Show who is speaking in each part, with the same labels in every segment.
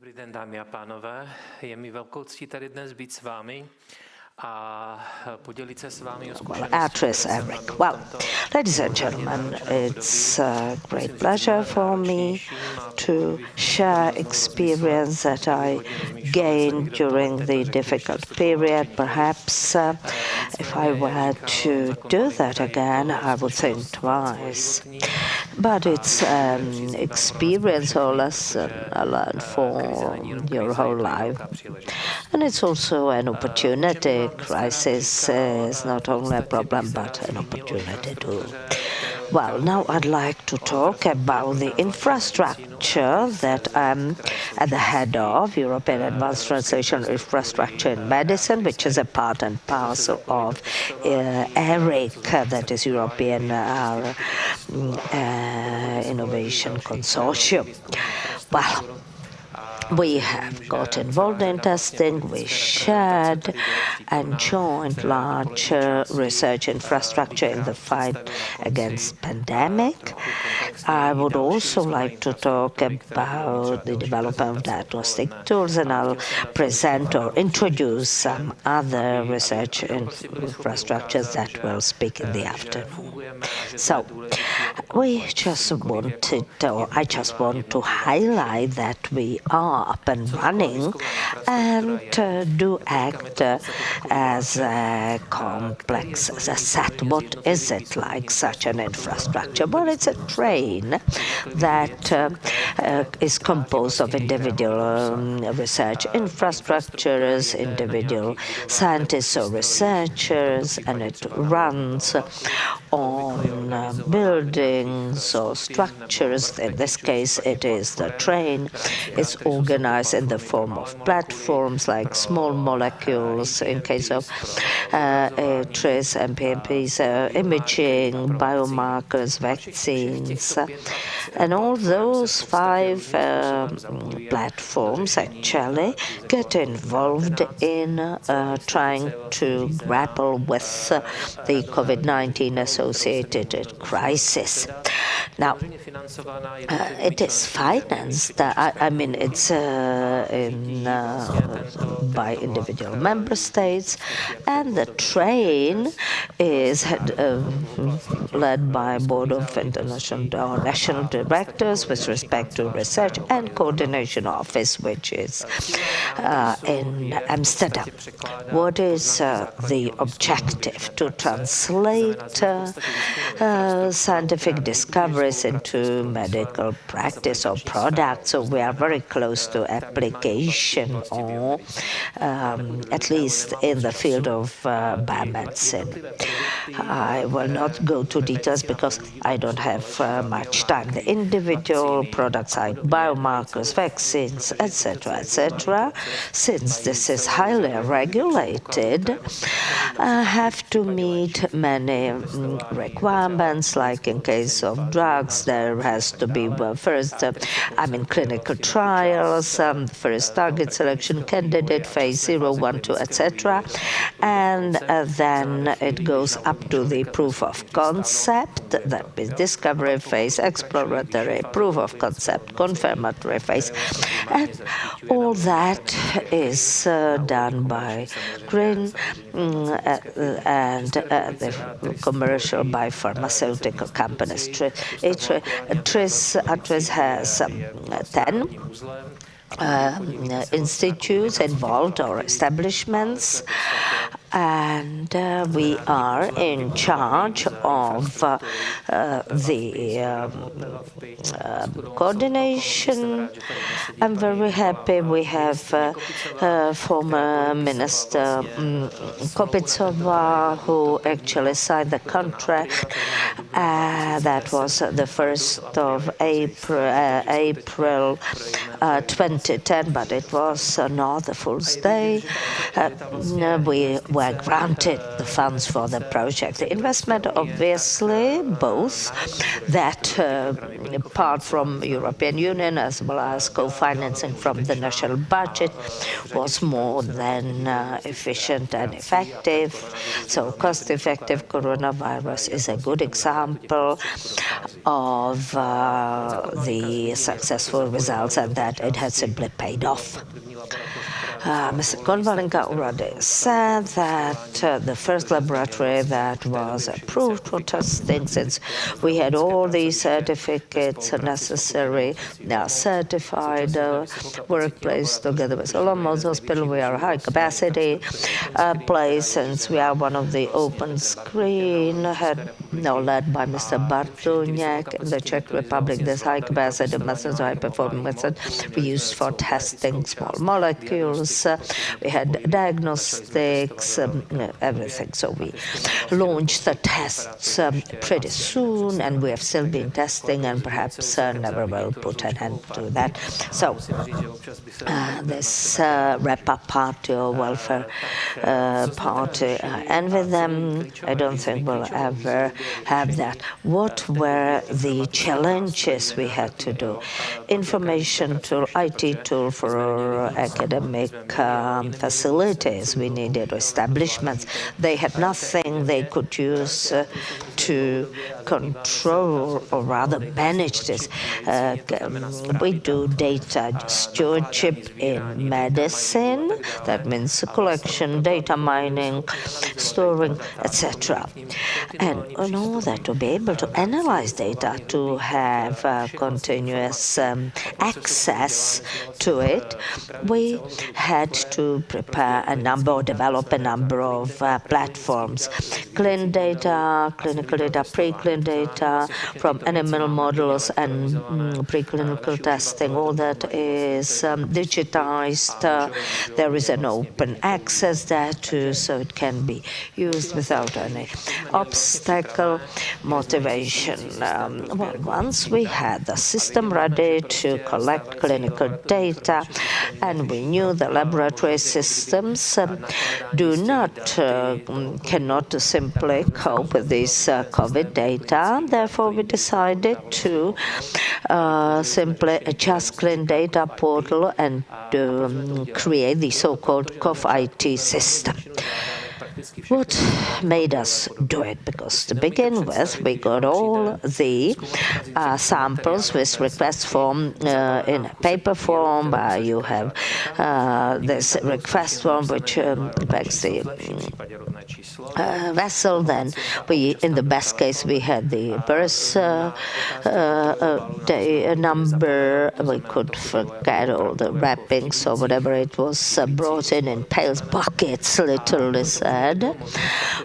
Speaker 1: Dobrý den, dámy a pánové. Je mi velkou ctí tady dnes být s vámi a podělit se s vámi o zkušenosti.
Speaker 2: Well, ladies and gentlemen, it's a great pleasure for me to share experience that I gained during the difficult period. Perhaps if I were to do that again, I would think twice. But it's an experience or lesson I learned for your whole life. And it's also an opportunity. Crisis is not only a problem, but an opportunity too. Well, now I'd like to talk about the infrastructure that I'm at the head of, European Advanced Translational Infrastructure in Medicine, which is a part and parcel of ERIC, that is European Innovation Consortium. Well, we have got involved in testing, we shared and joined large research infrastructure in the fight against pandemic. I would also like to talk about the development of diagnostic tools, and I'll present or introduce some other research infrastructures that will speak in the afternoon. So, I just want to highlight that we are up and running and do act as a complex as a set. What is it like, such an infrastructure? Well, it's a train that is composed of individual research infrastructures, individual scientists or researchers, and it runs on buildings or structures. In this case, it is the train. It's organized in the form of platforms like small molecules, in case of TRIS, MPMPs, imaging, biomarkers, vaccines, and all those 5 platforms actually get involved in trying to grapple with the COVID-19 associated crisis. Now, it is financed, I mean, it's by individual member states, and the train is led by a board of international or national directors with respect to research and coordination office, which is in Amsterdam. What is the objective? To translate scientific discoveries into medical practice or products. So we are very close to application, or at least in the field of biomedicine. I will not go to details because I don't have much time. The individual products like biomarkers, vaccines, etc., since this is highly regulated, have to meet many requirements. Like in case of drugs, there has to be first, clinical trials, first target selection, candidate phase 0, 1, 2, etc. And then it goes up to the proof of concept, that is discovery phase, exploratory, proof of concept, confirmatory phase. And all that is done by green and the commercial by pharmaceutical companies. TRIS has 10 institutes involved or establishments, and we are in charge of the coordination. I'm very happy we have former Minister Kopitsova, who actually signed the contract. That was the 1st of April 2010, but it was not the full stay. We were were granted the funds for the project. The investment, obviously, both that part from European Union as well as co-financing from the national budget was more than efficient and effective. So cost-effective coronavirus is a good example of the successful results and that it has simply paid off. Mr. Konvalinka already said that the first laboratory that was approved for testing, since we had all these certificates necessary, now certified workplace together with Olomouc Hospital. We are a high capacity place, since we are one of the open screen, led by Mr. Bartuňák in the Czech Republic. This high capacity method, high performing method we used for testing small molecules. We had diagnostics, everything. So we launched the tests pretty soon, and we have still been testing, and perhaps never will put an end to that. So this wrap-up party or welfare party, I envy them. I don't think we'll ever have that. What were the challenges we had to do? Information tool, IT tool for academic facilities. We needed establishments. They had nothing they could use to control or rather manage this. We do data stewardship in medicine. That means collection, data mining, storing, etc. And in order to be able to analyze data, to have continuous access to it, we had to prepare a number or develop a number of platforms. Clean data, clinical data, pre-clean data from animal models and preclinical testing, all that is digitized. There is an open access there too, so it can be used without any obstacle. Motivation. Well, once we had the system ready to collect clinical data, and we knew the laboratory systems cannot simply cope with this COVID data. Therefore, we decided to simply just clean data portal and create the so-called COV-IT system. What made us do it? Because to begin with, we got all the samples with request form in a paper form. You have this request form which begs the vessel. Then in the best case, we had the birth day number. We could forget all the wrappings or whatever. It was brought in pails, buckets, literally said,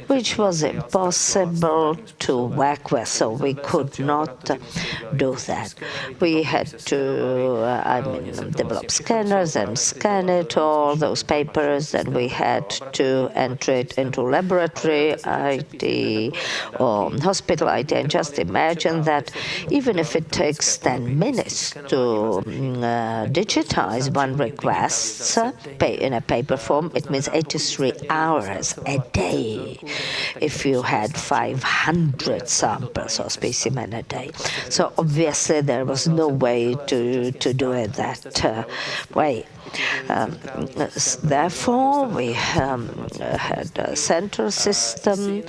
Speaker 2: which was impossible to work with, so we could not do that. We had to develop scanners and scan it, all those papers, and we had to enter it into laboratory IT or hospital IT. And just imagine that even if it takes 10 minutes to digitize one request in a paper form, it means 83 hours a day if you had 500 samples or specimen a day. So obviously there was no way to do it that way. Therefore, we had a central system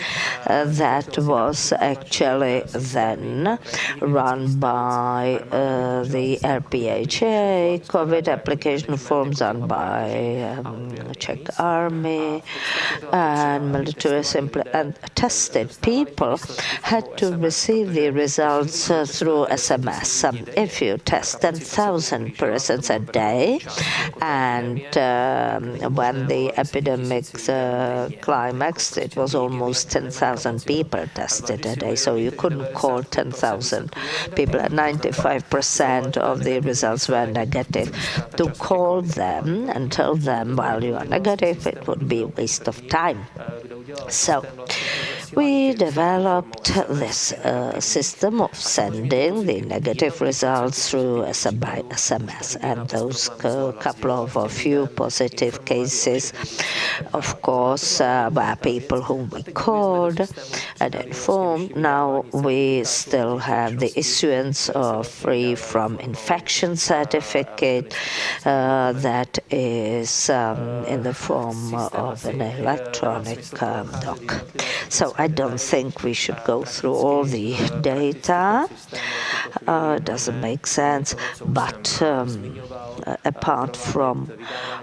Speaker 2: that was actually then run by the RPHA, COVID application forms done by Czech Army and military simply, and tested people had to receive the results through SMS. If you test 10,000 persons a day, and when the epidemic climaxed, it was almost 10,000 people tested a day. So you couldn't call 10,000 people, and 95% of the results were negative. To call them and tell them, well, you are negative, it would be a waste of time. So we developed this system of sending the negative results through SMS, and those couple of a few positive cases, of course, were people whom we called and informed. Now we still have the issuance of free from infection certificate that is in the form of an electronic doc. So I don't think we should go through all the data. It doesn't make sense, but apart from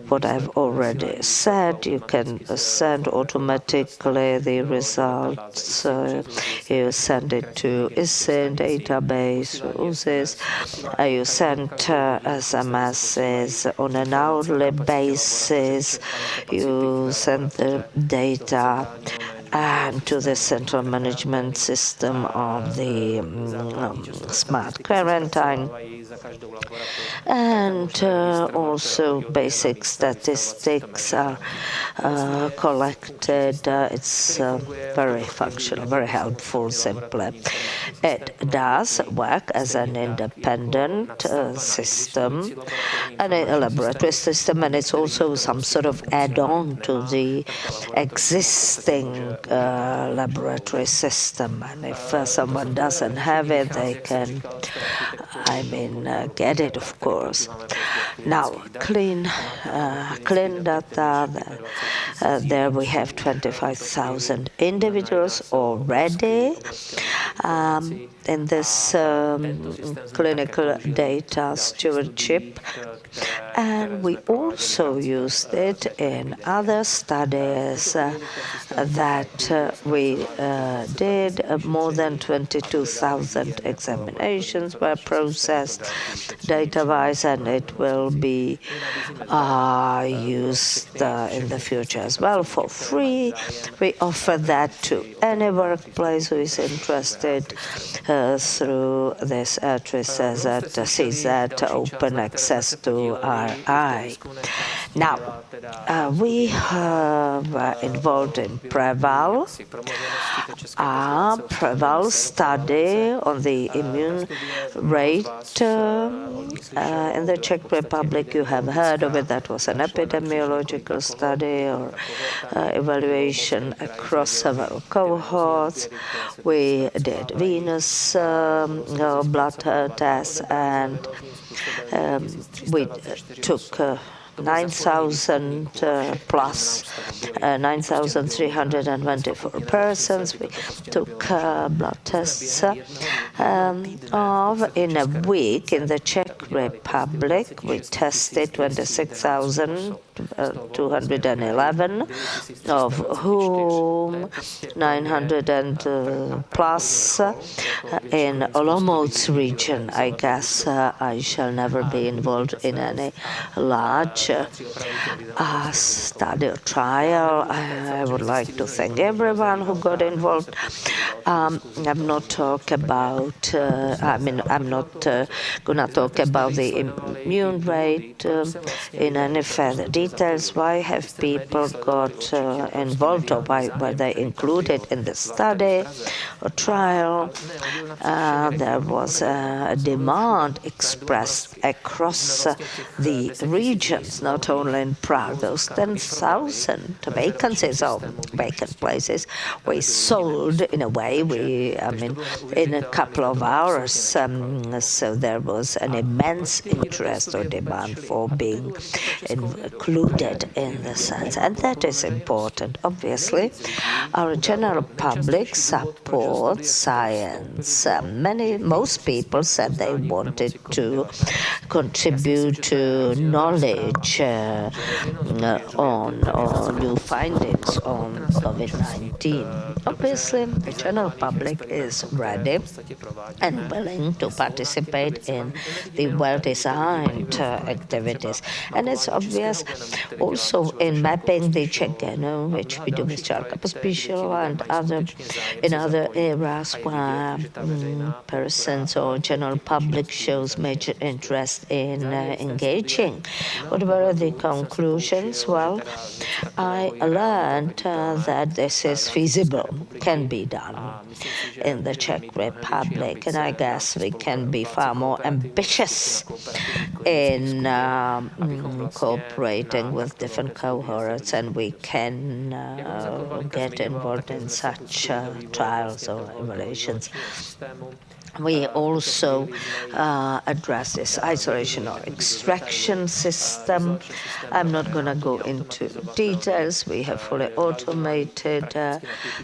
Speaker 2: what I've already said, you can send automatically the results. You send it to ISIN database, USIS. You send SMSs on an hourly basis. You send the data and to the central management system of the smart quarantine, and also basic statistics are collected. It's very functional, very helpful, simply. It does work as an independent system, and a laboratory system, and it's also some sort of add-on to the existing laboratory system. And if someone doesn't have it, they can, get it, of course. Now, clean data. There we have 25,000 individuals already in this clinical data stewardship, and we also used it in other studies that we did. More than 22,000 examinations were processed data-wise, and it will be used in the future as well for free. We offer that to any workplace who is interested through this CZ open access to RI. Now, we were involved in PREVAL, study on the immune rate in the Czech Republic. You have heard of it. That was an epidemiological study or evaluation across several cohorts. We did venous blood tests, and we took 9,000 plus 9,324 persons. We took blood tests in a week. In the Czech Republic, we tested 26,211, of whom 900 and plus in Olomouc region. I guess I shall never be involved in any large study or trial. I would like to thank everyone who got involved. I'm not talk about. I'm not gonna talk about the immune rate in any further details. Why have people got involved, or why were they included in the study or trial? There was a demand expressed across the regions, not only in Prague. Those 10,000 vacancies or vacant places we sold in a way. In a couple of hours. So there was an immense interest or demand for being included in the science, and that is important. Obviously, our general public supports science. Most people said they wanted to contribute to knowledge on new findings on COVID-19. Obviously, the general public is ready and willing to participate in the well-designed activities. And it's obvious Also in mapping the Czech genome, which we do with Charles Pospíšil and in other areas where persons or general public shows major interest in engaging. What were the conclusions? Well, I learned that this is feasible, can be done in the Czech Republic, and I guess we can be far more ambitious in cooperating with different cohorts, and we can get involved in such trials or evaluations. We also address this isolation or extraction system. I'm not going to go into details. We have fully automated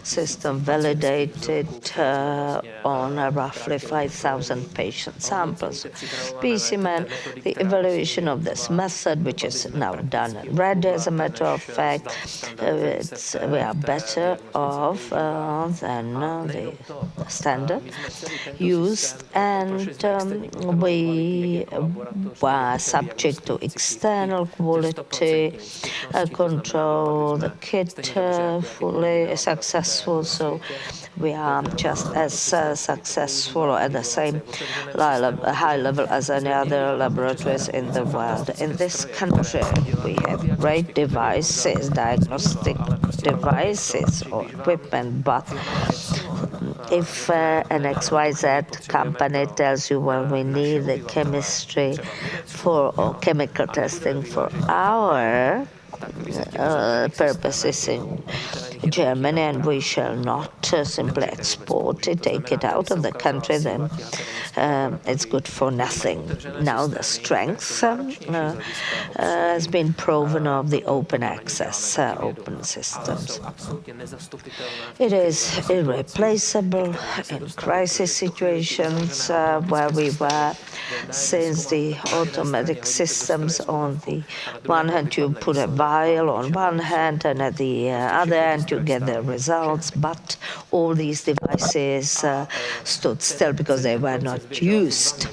Speaker 2: system validated on roughly 5,000 patient samples. Specimen, the evaluation of this method, which is now done and ready, as a matter of fact, we are better off than the standard used, and we were subject to external quality control. The kit fully successful, so we are just as successful or at the same high level as any other laboratories in the world. In this country, we have great devices, diagnostic devices or equipment, but if an XYZ company tells you, well, we need the chemistry or chemical testing for our purposes in Germany, and we shall not simply export it, take it out of the country, then it's good for nothing. Now the strength has been proven of the open access, open systems. It is irreplaceable in crisis situations where we were, since the automatic systems, on the one hand you put a vial on one hand, and at the other hand you get the results, but all these devices stood still because they were not used.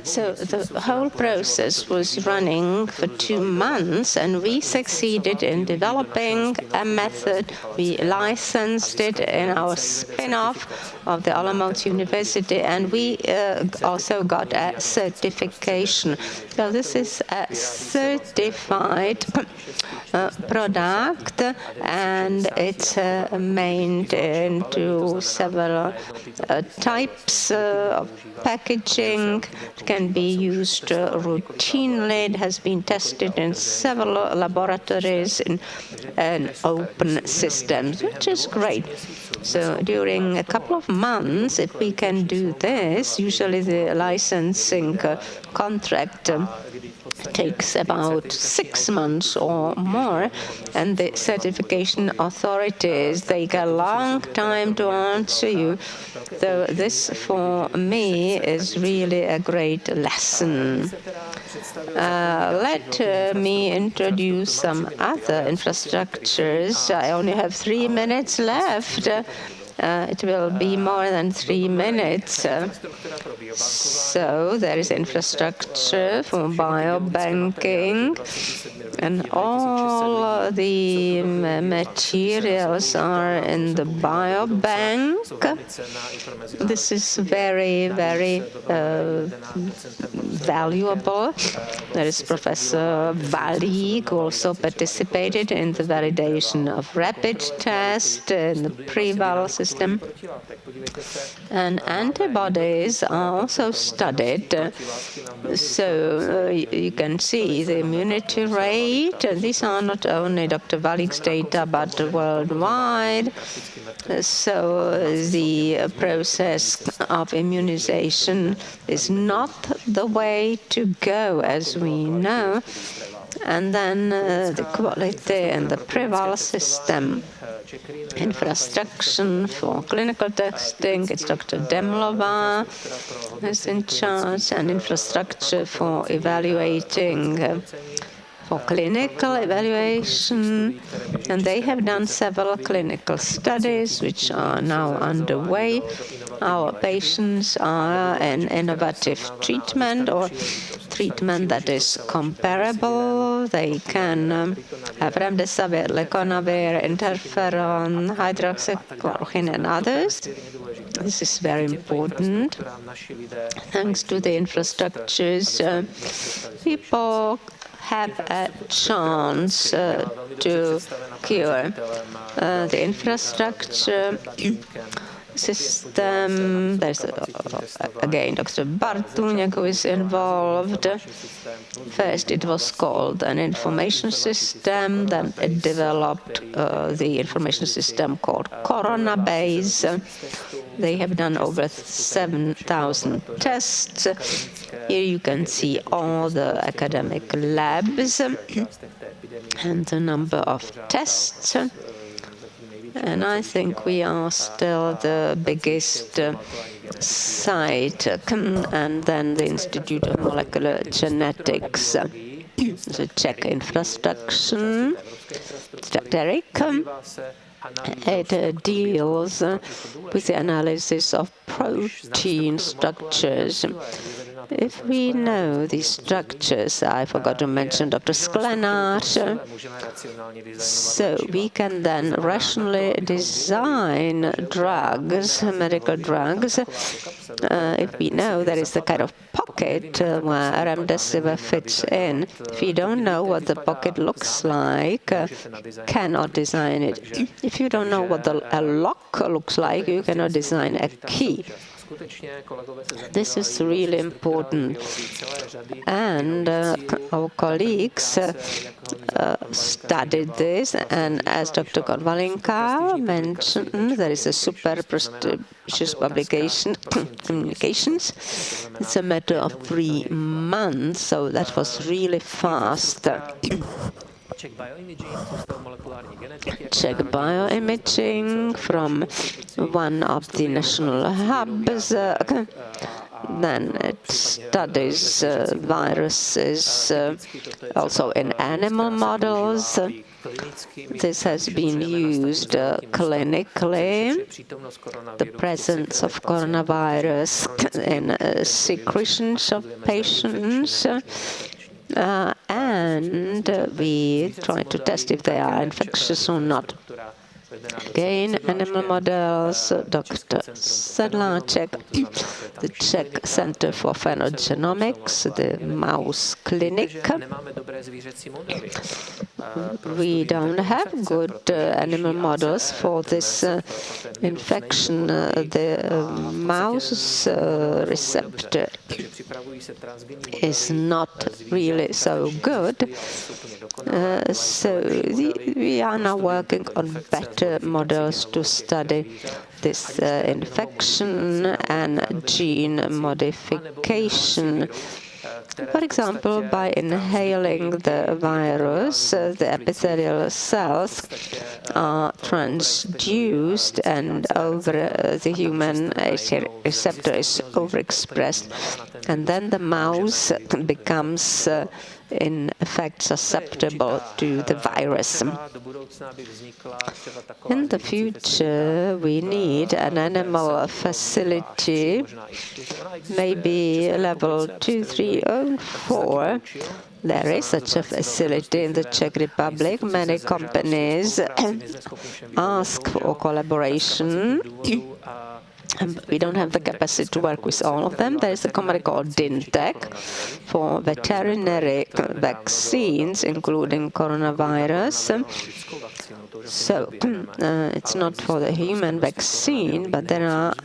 Speaker 3: So the whole process was running for 2 months, and we succeeded in developing a method. We licensed it in our spin-off of the Olomouc University, and we also got a certification. So this is a certified product, and it's made into several types of packaging. It can be used routinely. It has been tested in several laboratories in open systems, which is great. So during a couple of months, if we can do this, usually the licensing contract takes about 6 months or more, and the certification authorities take a long time to answer you. So this, for me, is really a great lesson. Let me introduce some other infrastructures. I only have 3 minutes left. It will be more than 3 minutes. So there is infrastructure for biobanking, and all the materials are in the biobank. This is very, very valuable. There is Professor Valík, who also participated in the validation of rapid test in the pre-val system. And antibodies are also studied. So you can see the immunity rate. These are not only Dr. Valík's data, but worldwide. So the process of immunization is not the way to go, as we know. And then the quality and the pre-val system. Infrastructure for clinical testing, it's Dr. Demlova who's in charge, and infrastructure for evaluating, for clinical evaluation. And they have done several clinical studies, which are now underway. Our patients are in innovative treatment, or treatment that is comparable people. They can have remdesivir, leconavir, interferon, hydroxychloroquine, and others. This is very important. Thanks to the infrastructures, people have a chance to cure. The infrastructure system, there's again Dr. Bartunek who is involved. First it was called an information system, then it developed the information system called Coronabase. They have done over 7,000 tests. Here you can see all the academic labs and the number of tests. And I think we are still the biggest site, and then the Institute of Molecular Genetics, the Czech infrastructure. Derek, it deals with the analysis of protein structures. If we know these structures, I forgot to mention Dr. Sklenár, so we can then rationally design drugs, medical drugs. If we know there is the kind of pocket where remdesivir fits in, if you don't know what the pocket looks like, cannot design it. If you don't know what a lock looks like, you cannot design a key. This is really important, and our colleagues studied this, and as Dr. Konvalinka mentioned, there is a super prestigious publication, Communications. It's a matter of 3 months, so that was really fast. Czech bioimaging from one of the national hubs. Then it studies viruses also in animal models. This has been used clinically, the presence of coronavirus in secretions of patients. And we try to test if they are infectious or not. Again, animal models, Dr. Sedláček, the Czech Center for Phenogenomics, the mouse clinic. We don't have good animal models for this infection. The mouse receptor is not really so good. So we are now working on better models to study this infection and gene modification. For example, by inhaling the virus, the epithelial cells are transduced and the human receptor is overexpressed, and then the mouse becomes in fact susceptible to the virus. In the future, we need an animal facility, maybe level 2, 3, or 4. There is such a facility in the Czech Republic. Many companies ask for collaboration. We don't have the capacity to work with all of them. There is a company called Dintec for veterinary vaccines, including coronavirus. So it's not for the human vaccine, but there are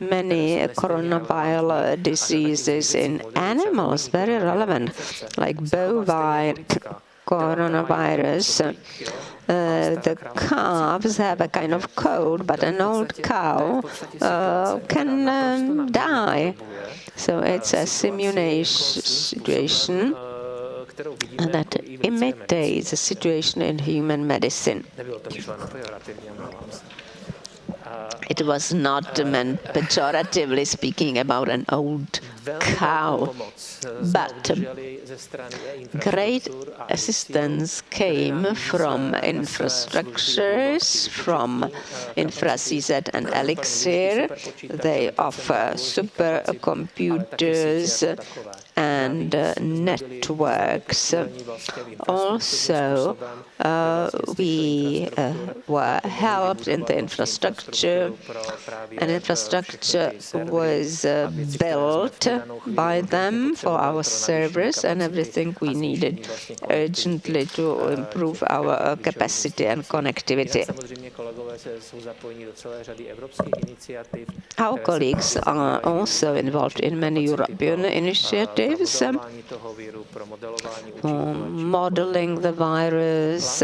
Speaker 3: many coronavirus diseases in animals, very relevant, like bovine coronavirus. The calves have a kind of cold, but an old cow can die. So it's a simulation situation that imitates a situation in human medicine. It was not meant pejoratively speaking about an old cow, but great assistance came from infrastructures, from InfraCZ and Elixir. They offer supercomputers and networks. Also, we were helped in the infrastructure, and infrastructure was built by them for our servers and everything we needed urgently to improve our capacity and connectivity. Our colleagues are also involved in many European initiatives for modeling the virus,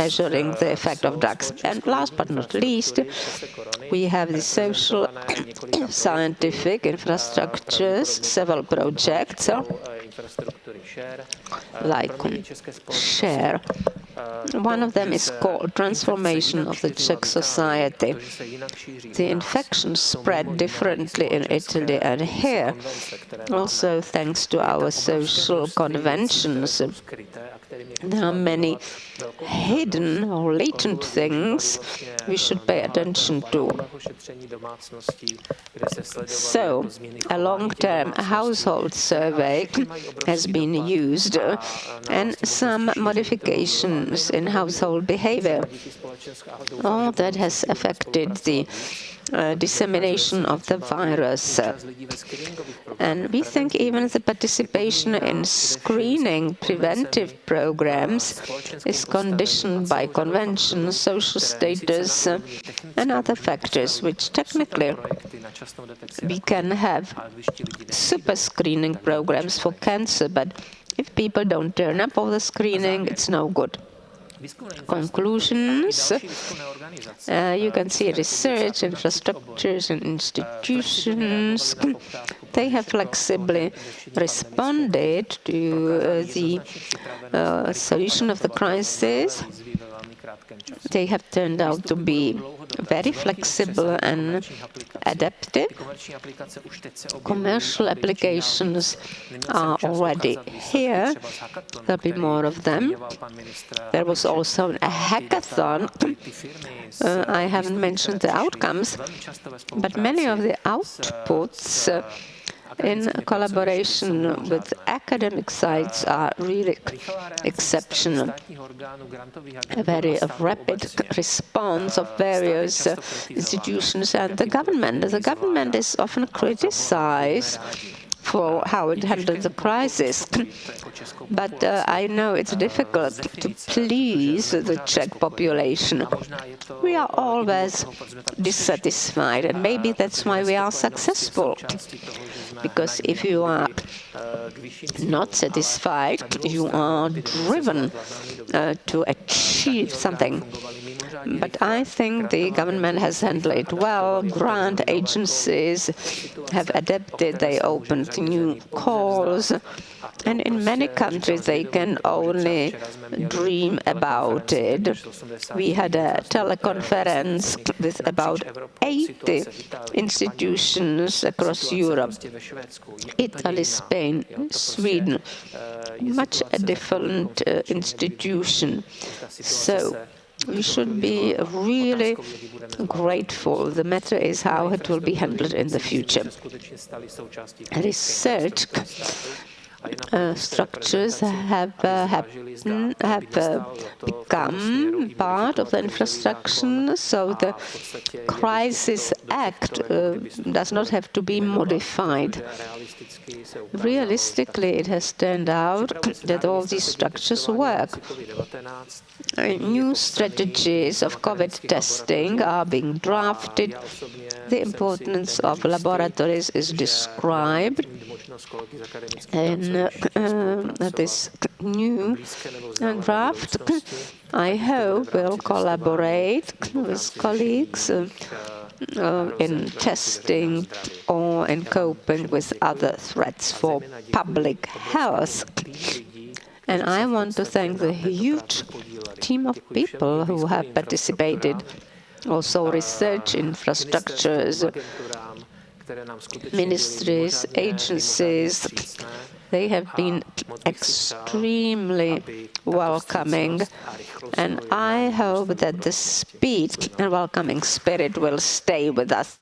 Speaker 3: measuring the effect of drugs. And last but not least, we have the social scientific infrastructures, several projects like SHARE. One of them is called Transformation of the Czech Society. The infection spread differently in Italy and here, also thanks to our social conventions. There are many hidden or latent things we should pay attention to. So, a long-term household survey has been used and some modifications in household behavior. All that has affected the dissemination of the virus. And we think even the participation in screening preventive programs is conditioned by convention, social status, and other factors, which technically we can have super screening programs for cancer, but if people don't turn up for the screening, it's no good. Conclusions. You can see research, infrastructures and institutions. They have flexibly responded to the solution of the crisis. They have turned out to be very flexible and adaptive. Commercial applications are already here. There'll be more of them. There was also a hackathon. I haven't mentioned the outcomes, but many of the outputs in collaboration with academic sites are really exceptional. A very rapid response of various institutions and the government. The government is often criticized for how it handled the crisis. But I know it's difficult to please the Czech population. We are always dissatisfied, and maybe that's why we are successful. Because if you are not satisfied, you are driven to achieve something. But I think the government has handled it well. Grant agencies have adapted, they opened new calls, and in many countries they can only dream about it. We had a teleconference with about 80 institutions across Europe. Italy, Spain, Sweden, much a different institution. So we should be really grateful. The matter is how it will be handled in the future. Research structures have become part of the infrastructure, so the Crisis Act does not have to be modified. Realistically, it has turned out that all these structures work. New strategies of COVID testing are being drafted. The importance of laboratories is described in this new draft. I hope we'll collaborate with colleagues in testing or in coping with other threats for public health. And I want to thank the huge team of people who have participated, also research infrastructures, ministries, agencies. They have been extremely welcoming, and I hope that the speed and welcoming spirit will stay with us.